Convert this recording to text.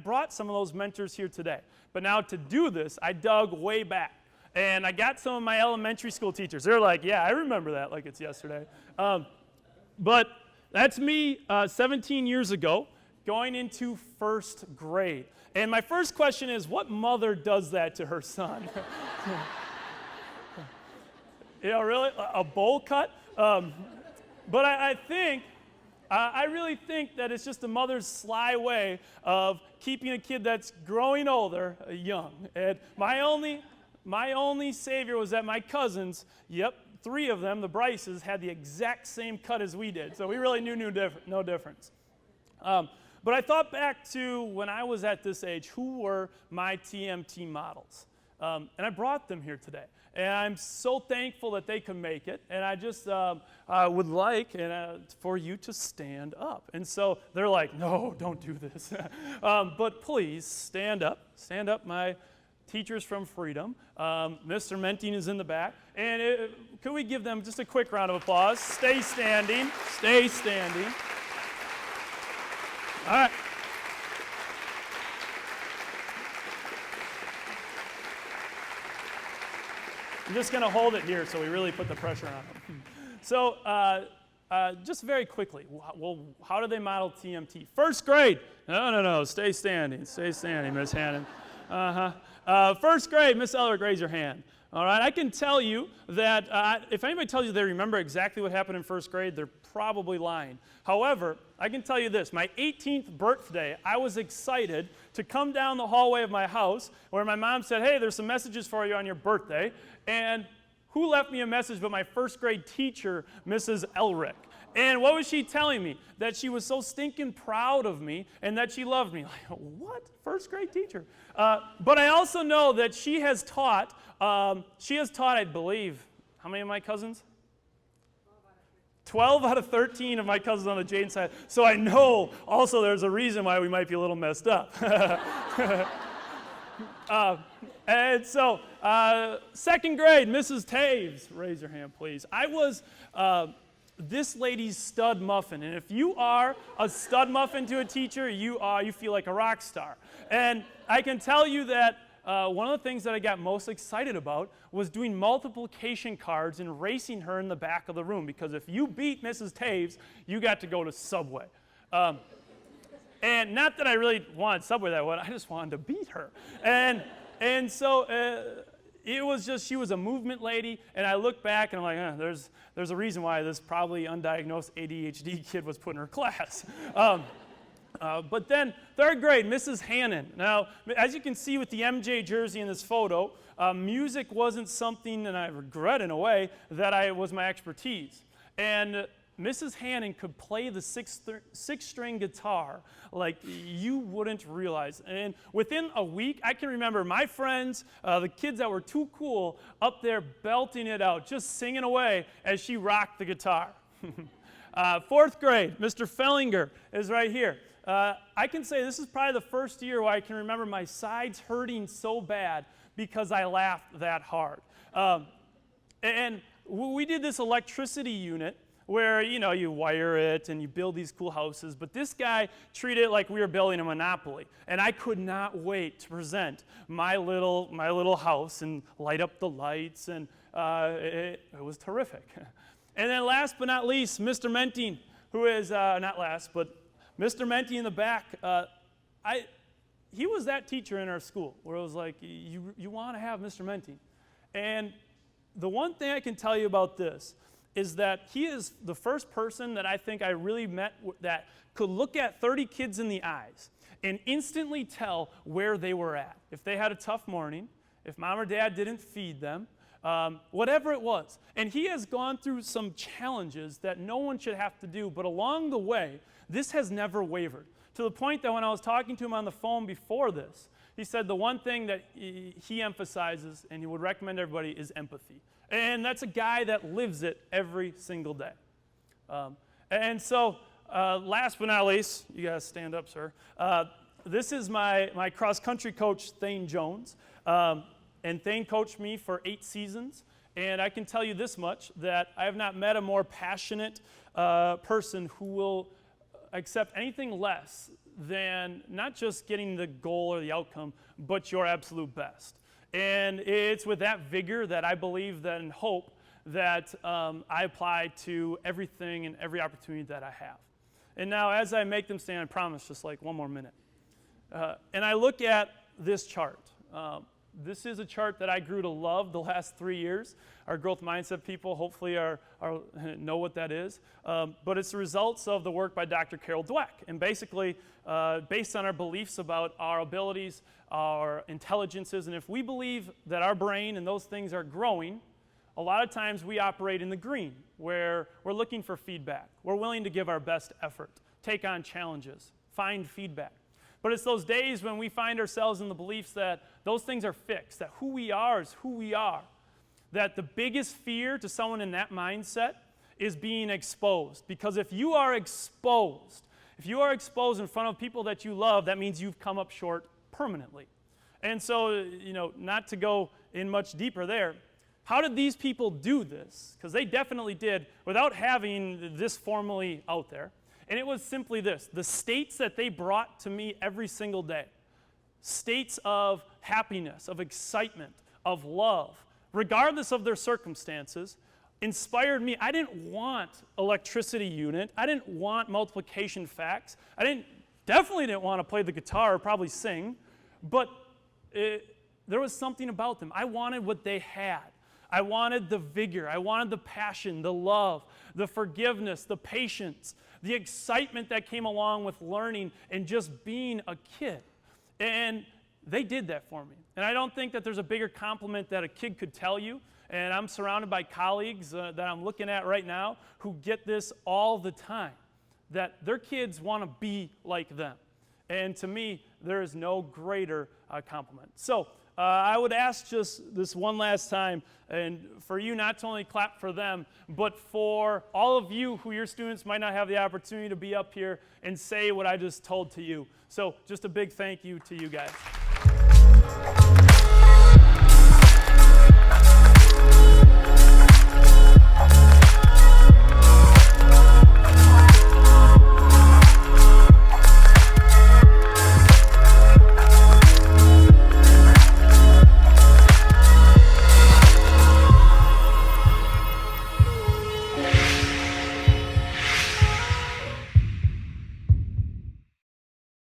brought some of those mentors here today. But now to do this, I dug way back. And I got some of my elementary school teachers. They're like, yeah, I remember that like it's yesterday. But that's me 17 years ago going into first grade. And my first question is, what mother does that to her son? Really? A bowl cut? But I really think that it's just a mother's sly way of keeping a kid that's growing older young. And my only savior was that my cousins, 3 of them, the Bryces, had the exact same cut as we did. So we really knew no difference. But I thought back to when I was at this age, who were my TMT models? And I brought them here today. And I'm so thankful that they could make it. And I just would like for you to stand up. And so they're like, no, don't do this. But please stand up. Stand up, my teachers from Freedom. Mr. Menting is in the back. And could we give them just a quick round of applause? Stay standing. Stay standing. All right. I'm just going to hold it here so we really put the pressure on them. So just very quickly, well, how do they model TMT? First grade. No. Stay standing. Stay standing, Miss Hannon. First grade, Miss Elric, raise your hand. All right, I can tell you that if anybody tells you they remember exactly what happened in first grade, they're probably lying. However, I can tell you this. My 18th birthday, I was excited to come down the hallway of my house where my mom said, hey, there's some messages for you on your birthday. And who left me a message but my first grade teacher, Mrs. Elric. And what was she telling me? That she was so stinking proud of me and that she loved me. Like, what? First grade teacher? But I also know that she has taught, I believe, how many of my cousins? 12 out of 13 of my cousins on the Jaden side. So I know also there's a reason why we might be a little messed up. And so, second grade, Mrs. Taves, raise your hand, please. I was this lady's stud muffin, and if you are a stud muffin to a teacher, you feel like a rock star. And I can tell you that one of the things that I got most excited about was doing multiplication cards and racing her in the back of the room, because if you beat Mrs. Taves, you got to go to Subway. And not that I really wanted Subway that way, I just wanted to beat her. And so it was just, she was a movement lady, and I look back and I'm like, there's a reason why this probably undiagnosed ADHD kid was put in her class. But then, third grade, Mrs. Hannon. Now, as you can see with the MJ jersey in this photo, music wasn't something, and I regret in a way, that was my expertise. And Mrs. Hannon could play the six-string guitar like you wouldn't realize. And within a week, I can remember my friends, the kids that were too cool, up there belting it out, just singing away as she rocked the guitar. Fourth grade, Mr. Fellinger is right here. I can say this is probably the first year where I can remember my sides hurting so bad because I laughed that hard. And we did this electricity unit where, you wire it and you build these cool houses, but this guy treated it like we were building a Monopoly. And I could not wait to present my little house and light up the lights, and it was terrific. And then last but not least, Mr. Menting, who is, not last, but Mr. Menting in the back. He was that teacher in our school where it was like, you want to have Mr. Menting. And the one thing I can tell you about this is that he is the first person that I think I really met that could look at 30 kids in the eyes and instantly tell where they were at. If they had a tough morning, if mom or dad didn't feed them, whatever it was. And he has gone through some challenges that no one should have to do, but along the way, this has never wavered. To the point that when I was talking to him on the phone before this, he said the one thing that he emphasizes and he would recommend everybody is empathy. And that's a guy that lives it every single day. And so, last but not least, you guys stand up, sir. This is my cross-country coach, Thane Jones. And Thane coached me for 8 seasons. And I can tell you this much, that I have not met a more passionate person who will accept anything less than not just getting the goal or the outcome, but your absolute best. And it's with that vigor that I believe that and hope that I apply to everything and every opportunity that I have. And now as I make them stand, I promise just like one more minute. And I look at this chart. This is a chart that I grew to love the last 3 years. Our growth mindset people hopefully know what that is. But it's the results of the work by Dr. Carol Dweck. And basically, based on our beliefs about our abilities, our intelligences, and if we believe that our brain and those things are growing, a lot of times we operate in the green, where we're looking for feedback. We're willing to give our best effort, take on challenges, find feedback. But it's those days when we find ourselves in the beliefs that those things are fixed, that who we are is who we are, that the biggest fear to someone in that mindset is being exposed. Because if you are exposed in front of people that you love, that means you've come up short permanently. And so, not to go in much deeper there, how did these people do this? Because they definitely did without having this formally out there. And it was simply this: the states that they brought to me every single day, states of happiness, of excitement, of love, regardless of their circumstances, inspired me. I didn't want electricity unit. I didn't want multiplication facts. Definitely didn't want to play the guitar or probably sing, but there was something about them. I wanted what they had. I wanted the vigor. I wanted the passion, the love, the forgiveness, the patience, the excitement that came along with learning and just being a kid. And they did that for me. And I don't think that there's a bigger compliment that a kid could tell you. And I'm surrounded by colleagues that I'm looking at right now who get this all the time, that their kids want to be like them. And to me, there is no greater compliment. So I would ask just this one last time, and for you not to only clap for them, but for all of you who your students might not have the opportunity to be up here and say what I just told to you. So just a big thank you to you guys.